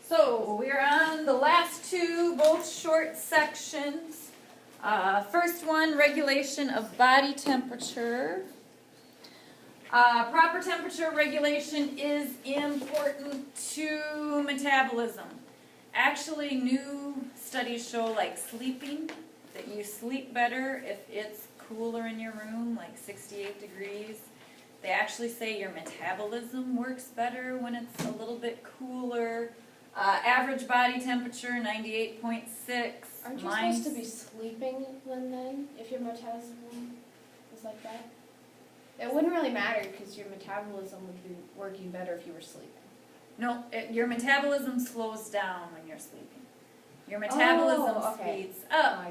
So we're on the last two, both short sections. First one, regulation of body temperature. Proper temperature regulation is important to metabolism. Actually, new studies show, like sleeping, that you sleep better if it's cooler in your room, like 68 degrees. They actually say your metabolism works better when it's a little bit cooler. Average body temperature, 98.6. Aren't you supposed to be sleeping then, if your metabolism is like that? It wouldn't really matter because your metabolism would be working better if you were sleeping. No, your metabolism slows down when you're sleeping. Your metabolism speeds up,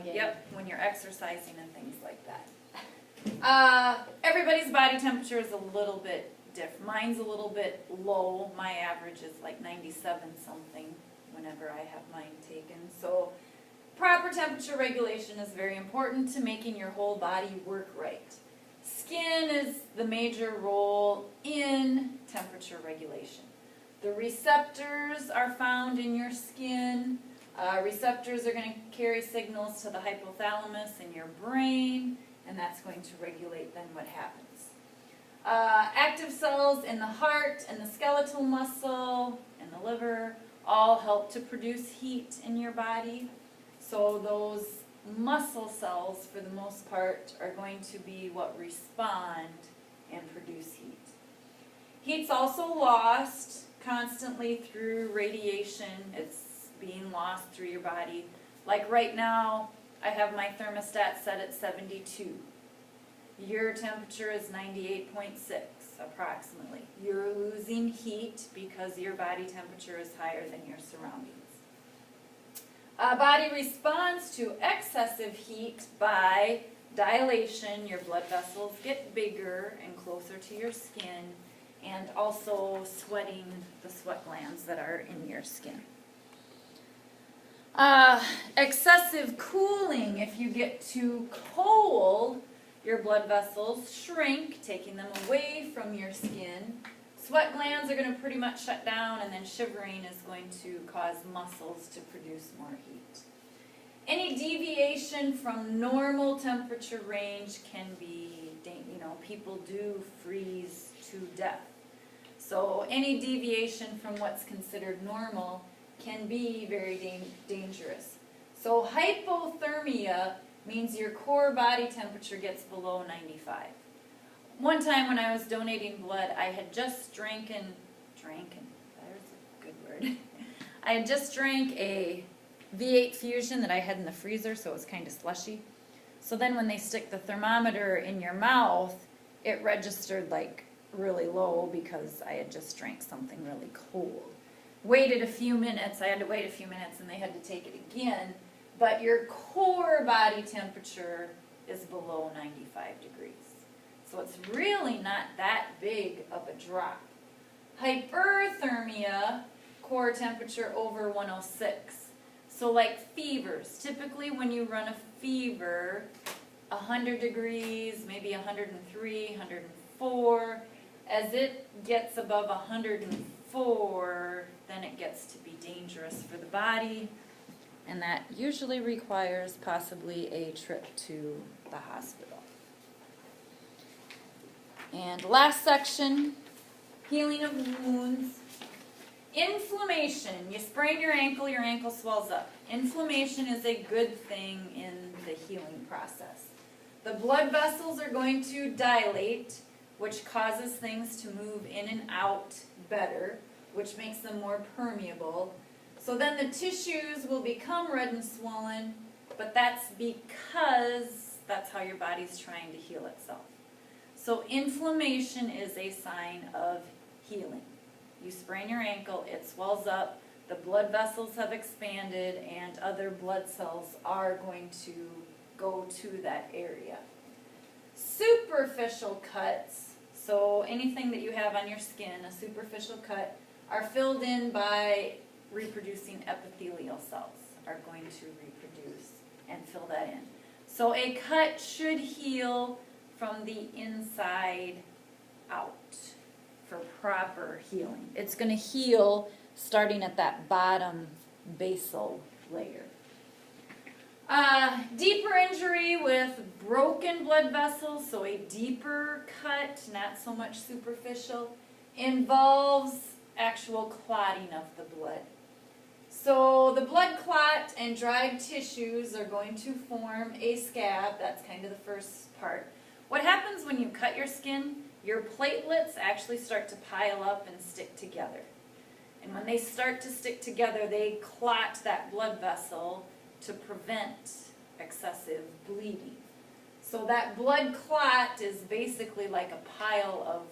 when you're exercising and things like that. Everybody's body temperature is a little bit different. Mine's a little bit low. My average is like 97 something whenever I have mine taken. So proper temperature regulation is very important to making your whole body work right. Skin is the major role in temperature regulation. The receptors are found in your skin. Receptors are going to carry signals to the hypothalamus in your brain, and that's going to regulate then what happens. Active cells in the heart and the skeletal muscle and the liver all help to produce heat in your body. So those muscle cells, for the most part, are going to be what respond and produce heat. Heat's also lost constantly through radiation. It's being lost through your body. Like right now, I have my thermostat set at 72. Your temperature is 98.6 approximately. You're losing heat because your body temperature is higher than your surroundings. Body responds to excessive heat by dilation. Your blood vessels get bigger and closer to your skin, and also sweating, the sweat glands that are in your skin. Excessive cooling, if you get too cold, your blood vessels shrink, taking them away from your skin. Sweat glands are going to pretty much shut down, and then shivering is going to cause muscles to produce more heat. Any deviation from normal temperature range can be, people do freeze to death. So any deviation from what's considered normal can be very dangerous. So hypothermia means your core body temperature gets below 95. One time when I was donating blood, I had just drank, there's a good word. I had just drank a V8 Fusion that I had in the freezer, so it was kind of slushy. So then when they stick the thermometer in your mouth, it registered like really low because I had just drank something really cold. Waited a few minutes, I had to wait a few minutes, and they had to take it again. But your core body temperature is below 95 degrees. So it's really not that big of a drop. Hyperthermia, core temperature over 106. So like fevers, typically when you run a fever, 100 degrees, maybe 103, 104. As it gets above 104, then it gets to be dangerous for the body. And that usually requires possibly a trip to the hospital. And last section, healing of wounds. Inflammation. You sprain your ankle swells up. Inflammation is a good thing in the healing process. The blood vessels are going to dilate, which causes things to move in and out better, which makes them more permeable. So then the tissues will become red and swollen, but that's because that's how your body's trying to heal itself. So inflammation is a sign of healing. You sprain your ankle, it swells up, the blood vessels have expanded, and other blood cells are going to go to that area. Superficial cuts, so anything that you have on your skin, a superficial cut, are filled in by reproducing epithelial cells are going to reproduce and fill that in. So a cut should heal from the inside out for proper healing. It's going to heal starting at that bottom basal layer. Deeper injury with broken blood vessels, so a deeper cut, not so much superficial, involves actual clotting of the blood. So the blood clot and dried tissues are going to form a scab. That's kind of the first part. What happens when you cut your skin? Your platelets actually start to pile up and stick together. And when they start to stick together, they clot that blood vessel to prevent excessive bleeding. So that blood clot is basically like a pile of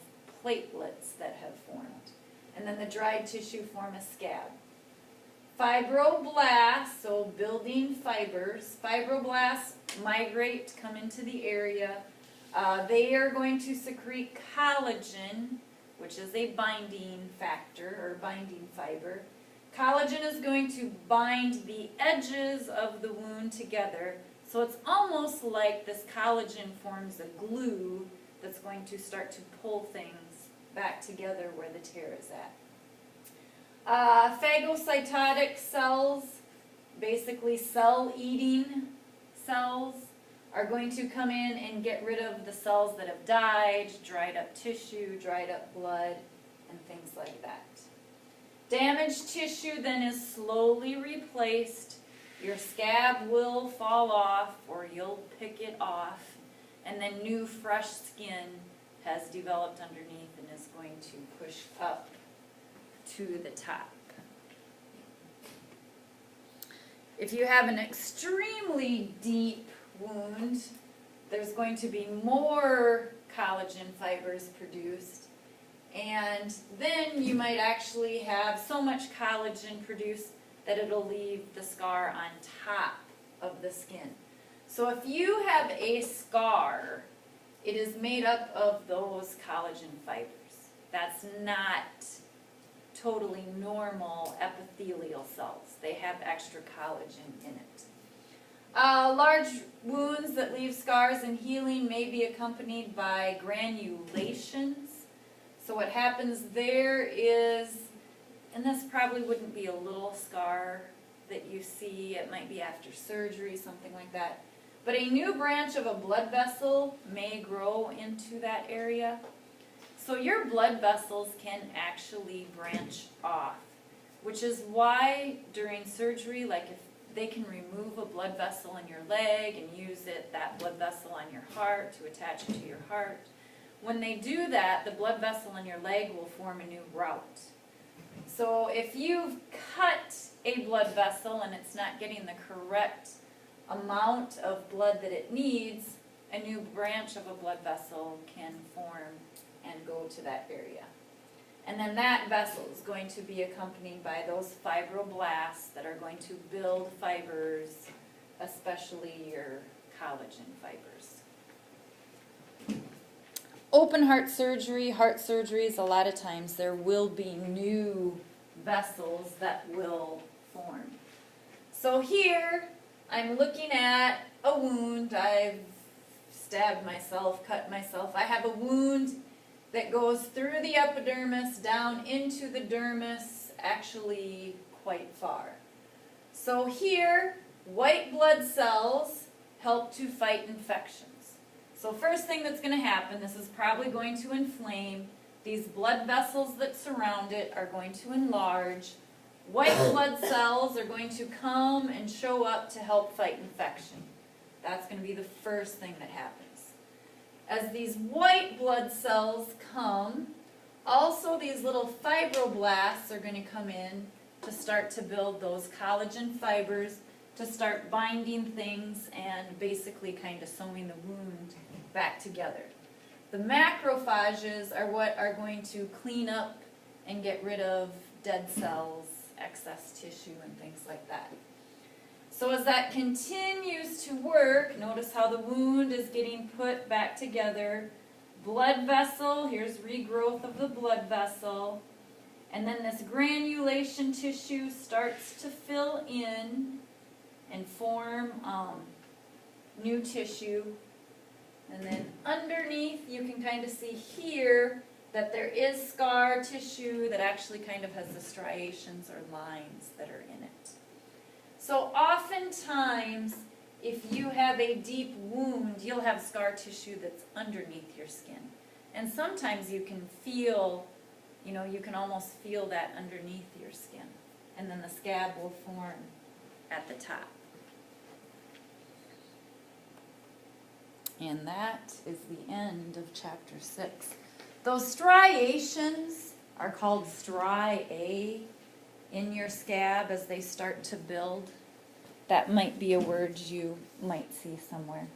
platelets that have formed. And then the dried tissue form a scab. Fibroblasts, so building fibers. Fibroblasts migrate, come into the area. They are going to secrete collagen, which is a binding factor or binding fiber. Collagen is going to bind the edges of the wound together. So it's almost like this collagen forms a glue that's going to start to pull things back together where the tear is at. Phagocytotic cells, basically cell-eating cells, are going to come in and get rid of the cells that have died, dried up tissue, dried up blood, and things like that. Damaged tissue then is slowly replaced. Your scab will fall off, or you'll pick it off, and then new fresh skin has developed underneath and is going to push up to the top. If you have an extremely deep wound, there's going to be more collagen fibers produced, and then you might actually have so much collagen produced that it'll leave the scar on top of the skin. So if you have a scar, it is made up of those collagen fibers. That's not totally normal epithelial cells. They have extra collagen in it. Large wounds that leave scars and healing may be accompanied by granulations. So what happens there is, and this probably wouldn't be a little scar that you see, it might be after surgery, something like that. But a new branch of a blood vessel may grow into that area. So your blood vessels can actually branch off, which is why during surgery, like if they can remove a blood vessel in your leg and use that blood vessel on your heart to attach it to your heart. When they do that, the blood vessel in your leg will form a new route. So if you've cut a blood vessel and it's not getting the correct amount of blood that it needs, a new branch of a blood vessel can form and go to that area. And then that vessel is going to be accompanied by those fibroblasts that are going to build fibers, especially your collagen fibers. Open heart surgeries, a lot of times there will be new vessels that will form. So here I'm looking at a wound. I've stabbed myself, cut myself. I have a wound that goes through the epidermis down into the dermis, actually quite far. So here, white blood cells help to fight infections. So first thing that's going to happen, this is probably going to inflame. These blood vessels that surround it are going to enlarge. White blood cells are going to come and show up to help fight infection. That's going to be the first thing that happens. As these white blood cells come, also these little fibroblasts are going to come in to start to build those collagen fibers, to start binding things and basically kind of sewing the wound back together. The macrophages are what are going to clean up and get rid of dead cells, excess tissue, and things like that. So as that continues to work, notice how the wound is getting put back together. Blood vessel, here's regrowth of the blood vessel. And then this granulation tissue starts to fill in and form new tissue. And then underneath, you can kind of see here, that there is scar tissue that actually kind of has the striations or lines that are in it. So oftentimes, if you have a deep wound, you'll have scar tissue that's underneath your skin. And sometimes you can feel, you can almost feel that underneath your skin. And then the scab will form at the top. And that is the end of chapter 6. Those striations are called striae in your scab as they start to build. That might be a word you might see somewhere.